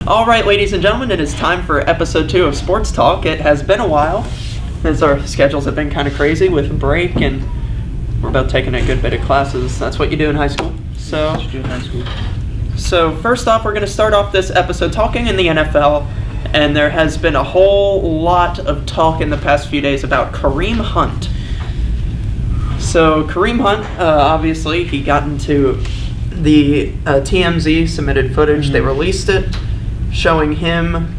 All right, ladies and gentlemen, it is time for episode 2 of Sports Talk. It has been a while, as our schedules have been kind of crazy with break, and we're about taking a good bit of classes. That's what you do in high school. So first off, we're going to start off this episode talking in the NFL, and there has been a whole lot of talk in the past few days about Kareem Hunt. So Kareem Hunt, obviously, he got into the TMZ submitted footage. They released it, showing him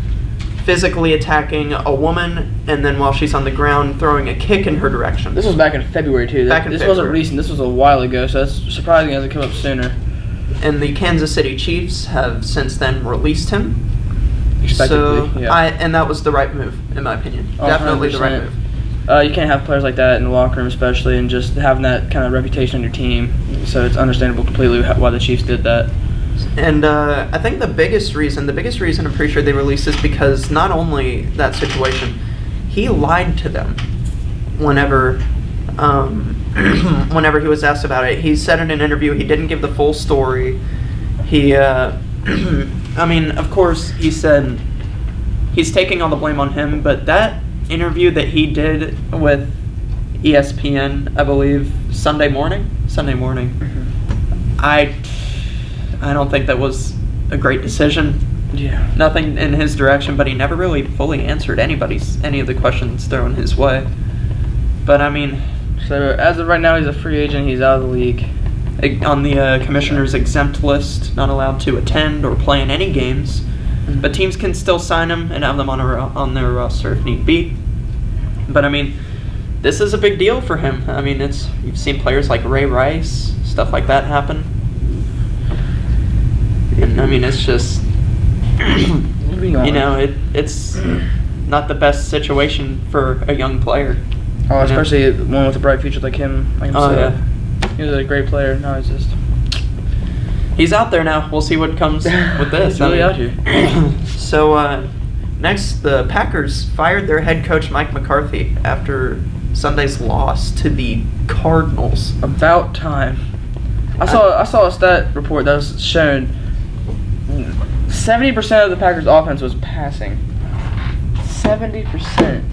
physically attacking a woman, and then while she's on the ground, throwing a kick in her direction. This was back in February, too. This wasn't recent. This was a while ago, so that's surprising it hasn't come up sooner. And the Kansas City Chiefs have since then released him. Expectedly, yeah. And that was the right move, in my opinion. Definitely 100%. the right move. You can't have players like that in the locker room, especially, and just having that kind of reputation on your team. So it's understandable completely why the Chiefs did that. And I think the biggest reason I'm pretty sure they released this because not only that situation, he lied to them whenever whenever he was asked about it. He said in an interview he didn't give the full story. He, I mean, of course, he said he's taking all the blame on him, but that interview that he did with ESPN, I believe, Sunday morning. Mm-hmm. I don't think that was a great decision. Yeah. Nothing in his direction, but he never really fully answered any of the questions thrown his way. But I mean, so as of right now, he's a free agent. He's out of the league. On the commissioner's exempt list, not allowed to attend or play in any games. Mm-hmm. But teams can still sign him and have them on their roster if need be. But I mean, this is a big deal for him. I mean, you've seen players like Ray Rice, stuff like that happen. And I mean, it's just, it's not the best situation for a young player. Oh, especially one with a bright future like him. Yeah. He was a great player. Now he's out there now. We'll see what comes with this. He's really out here. So, next, the Packers fired their head coach Mike McCarthy after Sunday's loss to the Cardinals. About time. I saw a stat report that was showing 70% of the Packers' offense was passing. 70%.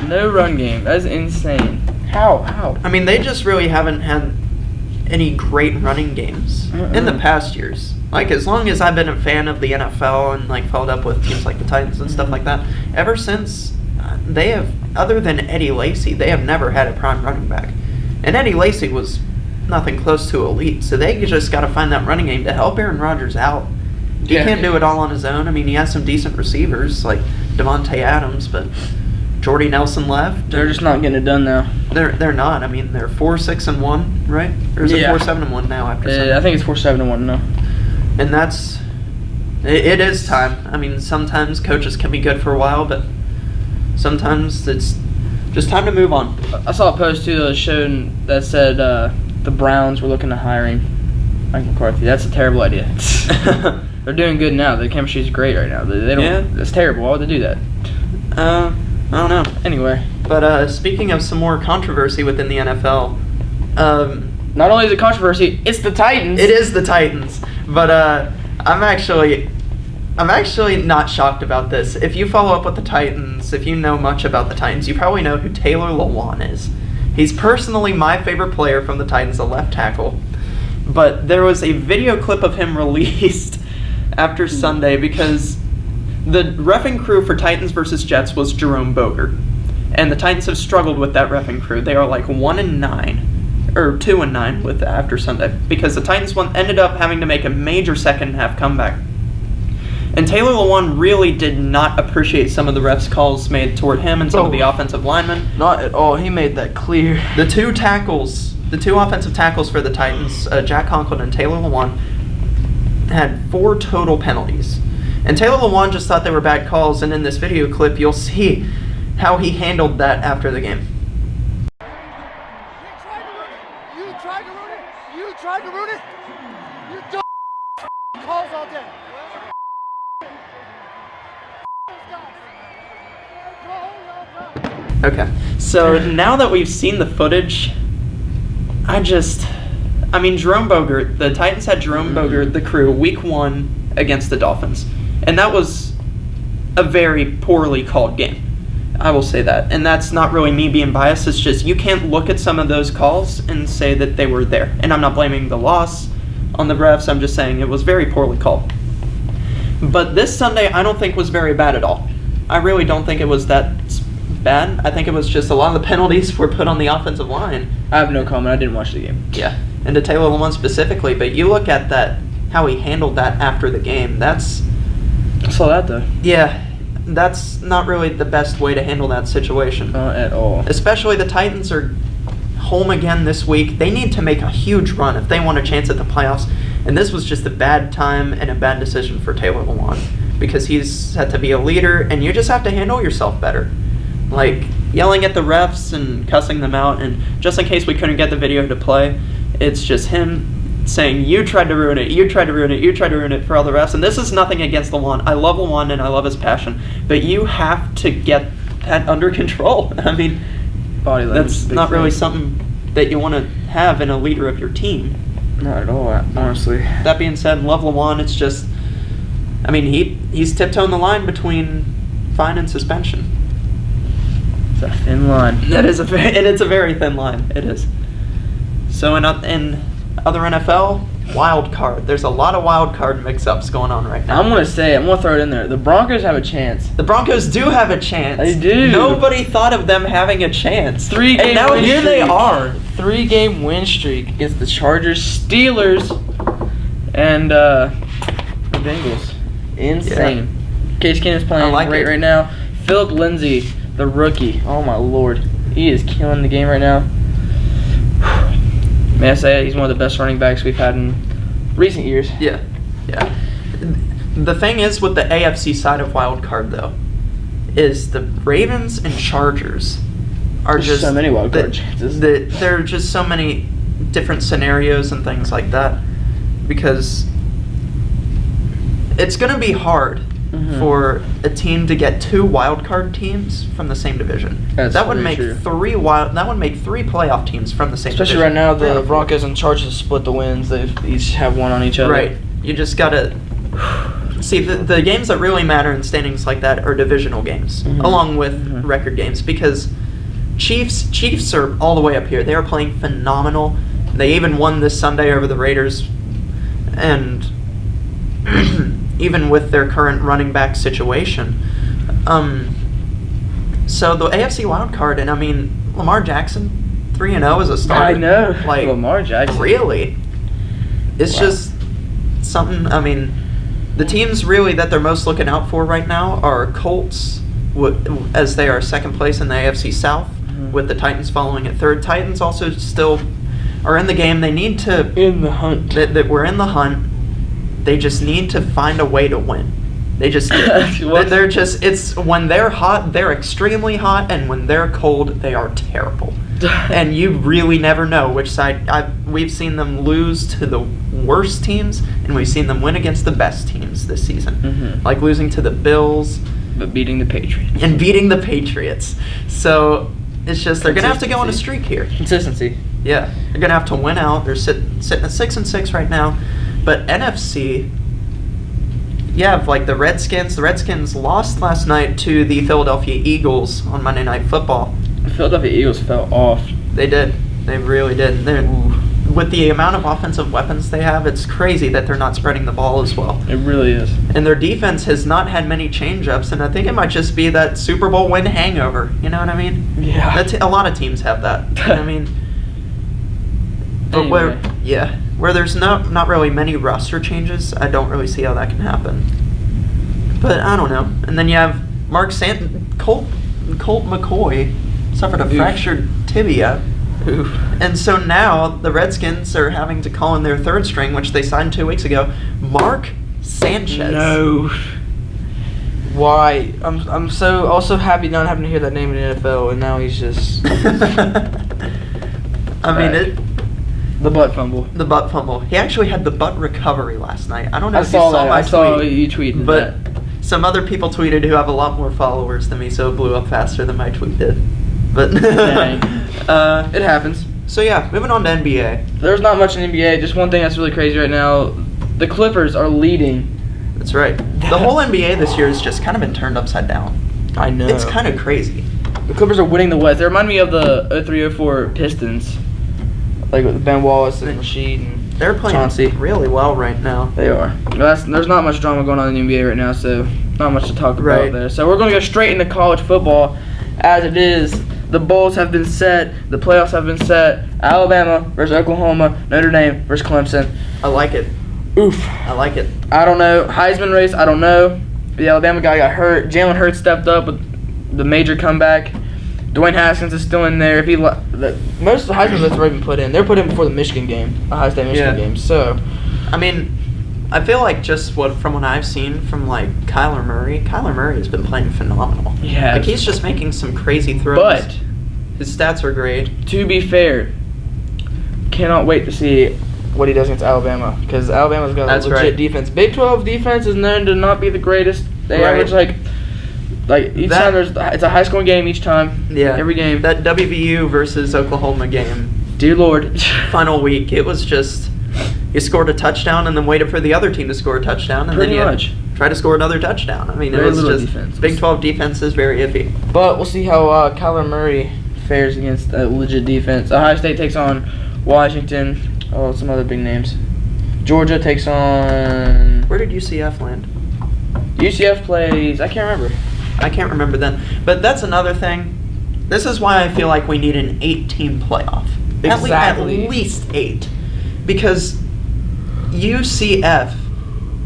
No run game. That is insane. How? I mean, they just really haven't had any great running games in the past years. Like, as long as I've been a fan of the NFL and, like, followed up with teams like the Titans and stuff like that, ever since they have, other than Eddie Lacy, they have never had a prime running back. And Eddie Lacy was nothing close to elite, so they just got to find that running game to help Aaron Rodgers out. He can't do it all on his own. I mean, he has some decent receivers like Devontae Adams, but Jordy Nelson left. They're just not getting it done now. They're not. I mean, they're 4-6-1, right? Or is it 4-7-1 now after Sunday? I think it's 4-7-1 now. And it is time. I mean, sometimes coaches can be good for a while, but sometimes it's just time to move on. I saw a post too that said the Browns were looking to hiring Mike McCarthy. That's a terrible idea. They're doing good now. The chemistry is great right now. They don't. Yeah. That's terrible. Why would they do that? I don't know. Anyway. But speaking of some more controversy within the NFL, not only is it controversy, it's the Titans. It is the Titans. But I'm actually not shocked about this. If you follow up with the Titans, if you know much about the Titans, you probably know who Taylor Lewan is. He's personally my favorite player from the Titans, the left tackle. But there was a video clip of him released after Sunday because the reffing crew for Titans versus Jets was Jerome Boger. And the Titans have struggled with that reffing crew. They are like 1-9, or 2-9 with after Sunday, because the Titans ended up having to make a major second half comeback. And Taylor Lewan really did not appreciate some of the refs' calls made toward him and some of the offensive linemen. Not at all. He made that clear. The two offensive tackles for the Titans, Jack Conklin and Taylor Lewan, had 4 total penalties. And Taylor Lewan just thought they were bad calls, and in this video clip, you'll see how he handled that after the game. You tried to ruin it. You don't calls all day. Okay, so now that we've seen the footage, Jerome Boger, the Titans had Jerome Boger, the crew, week 1 against the Dolphins. And that was a very poorly called game. I will say that. And that's not really me being biased. It's just you can't look at some of those calls and say that they were there. And I'm not blaming the loss on the refs. I'm just saying it was very poorly called. But this Sunday, I don't think was very bad at all. I really don't think it was that bad. I think it was just a lot of the penalties were put on the offensive line. I have no comment. I didn't watch the game. Yeah. And to Taylor Lewan specifically. But you look at that, how he handled that after the game. I saw that, though. Yeah. That's not really the best way to handle that situation. Not at all. Especially the Titans are home again this week. They need to make a huge run if they want a chance at the playoffs. And this was just a bad time and a bad decision for Taylor Lewan because he's had to be a leader, and you just have to handle yourself better. Like yelling at the refs and cussing them out. And just in case we couldn't get the video to play, it's just him saying, you tried to ruin it, you tried to ruin it, you tried to ruin it for all the refs. And this is nothing against Lewan. I love Lewan and I love his passion. But you have to get that under control. I mean, body language, that's not really something that you want to have in a leader of your team. Not at all, honestly. That being said, love Lewan. It's just, I mean, he's tiptoeing the line between fine and suspension. It's a thin line. It's a very thin line. It is. So in other NFL, wild card. There's a lot of wild card mix-ups going on right now. I'm going to throw it in there. The Broncos have a chance. The Broncos do have a chance. They do. Nobody thought of them having a chance. 3-game and now win here streak. they are. 3-game win streak against the Chargers, Steelers, and the Bengals. Insane. Yeah. Case Keenum's playing great right now. Philip Lindsay, the rookie. Oh my lord. He is killing the game right now. May I say it, he's one of the best running backs we've had in recent years. Yeah. The thing is with the AFC side of wild card though, is the Ravens and Chargers are There's just so many wild card chances. There are just so many different scenarios and things like that because it's going to be hard for a team to get 2 wild card teams from the same division. That would make true. 3 playoff teams from the same Especially division. right now, the Broncos and Chargers split the wins. They each have one on each other. Right. You just got to see the games that really matter in standings like that are divisional games, along with record games, because Chiefs are all the way up here. They are playing phenomenal. They even won this Sunday over the Raiders, and even with their current running back situation. So the AFC wild card, and I mean, Lamar Jackson, 3-0 as a starter. I know. Like, Lamar Jackson. Really? It's just something, I mean, the teams really that they're most looking out for right now are Colts, as they are second place in the AFC South, with the Titans following at third. Titans also still are in the game. They need to... In the hunt. We're in the hunt. They just need to find a way to win. They just... they're just... It's when they're hot, they're extremely hot, and when they're cold, they are terrible. And you really never know which side... We've seen them lose to the worst teams, and we've seen them win against the best teams this season. Like losing to the Bills. But beating the Patriots. And beating the Patriots. So... It's just they're gonna have to go on a streak here. Consistency. Yeah, they're gonna have to win out. They're sitting at 6-6 right now, but NFC, you have like the Redskins. The Redskins lost last night to the Philadelphia Eagles on Monday Night Football. The Philadelphia Eagles fell off. They did. They really did. With the amount of offensive weapons they have, it's crazy that they're not spreading the ball as well. It really is. And their defense has not had many change-ups, and I think it might just be that Super Bowl win hangover. You know what I mean? Yeah. A lot of teams have that. You know what I mean? But anyway. where there's not really many roster changes, I don't really see how that can happen. But I don't know. And then you have Colt McCoy suffered a fractured tibia. And so now the Redskins are having to call in their third string, which they signed 2 weeks ago, Mark Sanchez. No. Why? I'm so also happy not having to hear that name in the NFL, and now he's just... The butt fumble. The butt fumble. He actually had the butt recovery last night. I don't know I if you saw my tweet. I saw you tweeted but that. Some other people tweeted who have a lot more followers than me, so it blew up faster than my tweet did. But it happens. So yeah, moving on to NBA. There's not much in NBA. Just one thing that's really crazy right now. The Clippers are leading That's right. The whole NBA this year has just kind of been turned upside down. I know. It's kind of crazy. The Clippers are winning the West. They remind me of the 03-04 Pistons, like with Ben Wallace and Rasheed and They're playing Chauncey. really well right now. They are. There's not much drama going on in the NBA right now, so not much to talk Right. about there. So we're going to go straight into college football as it is. The bowls have been set. The playoffs have been set. Alabama versus Oklahoma. Notre Dame versus Clemson. I like it. Oof. I like it. I don't know. Heisman race, I don't know. The Alabama guy got hurt. Jalen Hurts stepped up with the major comeback. Dwayne Haskins is still in there. Most of the Heisman lists have already been put in. They're put in before the Michigan game, Ohio State Michigan game. So, I mean, I feel like just from what I've seen from like Kyler Murray has been playing phenomenal. yeah. Like he's just making some crazy throws. But His stats are great. to be fair, cannot wait to see what he does against Alabama because Alabama's got That's a legit right. defense. Big 12 defense is known to not be the greatest. They Right. average like each time it's a high scoring game each time. Yeah. Every game. That WVU versus Oklahoma game, Dear Lord. final week, it was just you scored a touchdown and then waited for the other team to score a touchdown and Pretty then you much. try to score another touchdown. I mean, Very it was little just defense. Big 12 defense is very iffy. But we'll see how Kyler Murray fares against a legit defense. Ohio State takes on Washington. Oh, some other big names. Georgia takes on Where did UCF land? UCF plays. I can't remember. I can't remember then. But that's another thing. This is why I feel like we need an 8-team playoff. Exactly. At least 8. Because UCF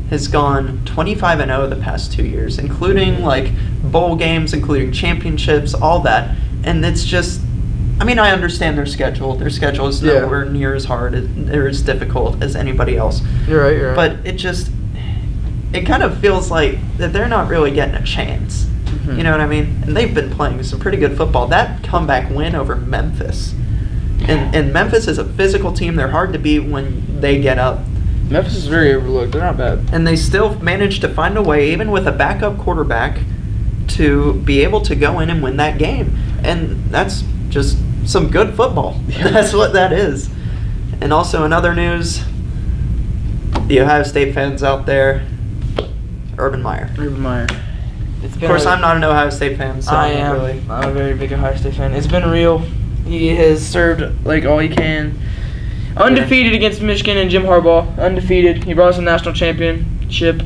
has gone 25-0 the past 2 years, including like bowl games, including championships, all that. And it's just, I mean, I understand their schedule. Their schedule is Yeah. nowhere near as hard or as difficult as anybody else. You're right. But it kind of feels like that they're not really getting a chance. Mhm. You know what I mean? And they've been playing some pretty good football. That comeback win over Memphis. And Memphis is a physical team. They're hard to beat when they get up. Memphis is very overlooked. They're not bad. And they still managed to find a way, even with a backup quarterback, to be able to go in and win that game. And that's just some good football. That's what that is. And also in other news, the Ohio State fans out there, Urban Meyer. Urban Meyer. Of course, I'm not an Ohio State fan, so I I'm not am. really. I'm a very big Ohio State fan. It's been real. He has served like all he can. Undefeated against Michigan and Jim Harbaugh. Undefeated. He brought us a national championship.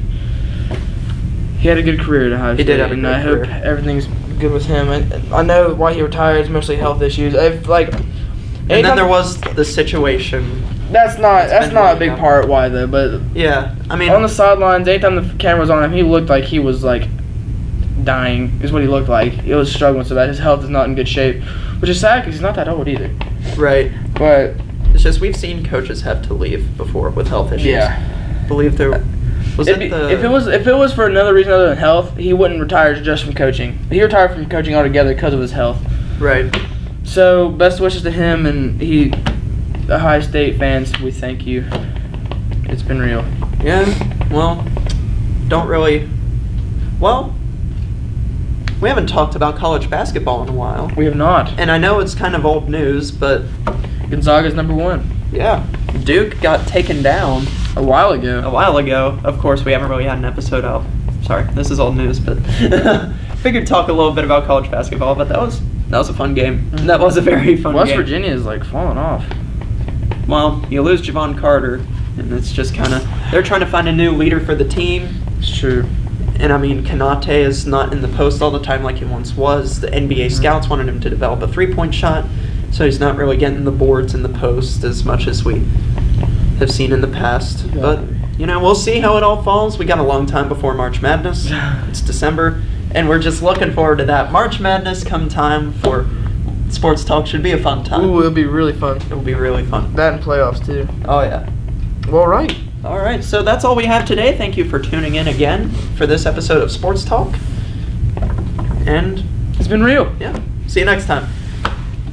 He had a good career at Ohio State. He did have a and great I hope career. everything's good with him. I know why he retired. It's mostly health issues. And then there was the situation. That's not been a going big on. part why though. But Yeah, I mean, on the sidelines, anytime the camera was on him, he looked like he was like dying. Is what he looked like. He was struggling so bad. His health is not in good shape, which is sad because he's not that old either. right. But It's just we've seen coaches have to leave before with health issues. yeah. I believe there was If it was for another reason other than health, he wouldn't retire just from coaching. He retired from coaching altogether because of his health. right. So best wishes to him and the Ohio State fans. We thank you. It's been real. Yeah. Well, don't really. Well, we haven't talked about college basketball in a while, We have not. and I know it's kind of old news, but Gonzaga's #1 yeah, Duke got taken down a while a ago. while ago. Of course, we haven't really had an episode out. Sorry, this is old news, but figured talk a little bit about college basketball. But that was a fun game. That was a very fun West game. Virginia is like falling off. Well, you lose Javon Carter, and it's just kind of they're trying to find a new leader for the team. It's true. And I mean, Kanate is not in the post all the time like he once was. The NBA scouts wanted him to develop a three-point shot, so he's not really getting the boards in the post as much as we have seen in the past. Yeah. But, you know, we'll see how it all falls. We got a long time before March Madness. It's December, and we're just looking forward to that. March Madness come time for sports talk should be a fun time. Ooh, it'll be really fun. It'll be really fun. That and playoffs too. Oh, yeah. Well, right. All right, so that's all we have today. Thank you for tuning in again for this episode of Sports Talk. And, It's been real. yeah, see you next time.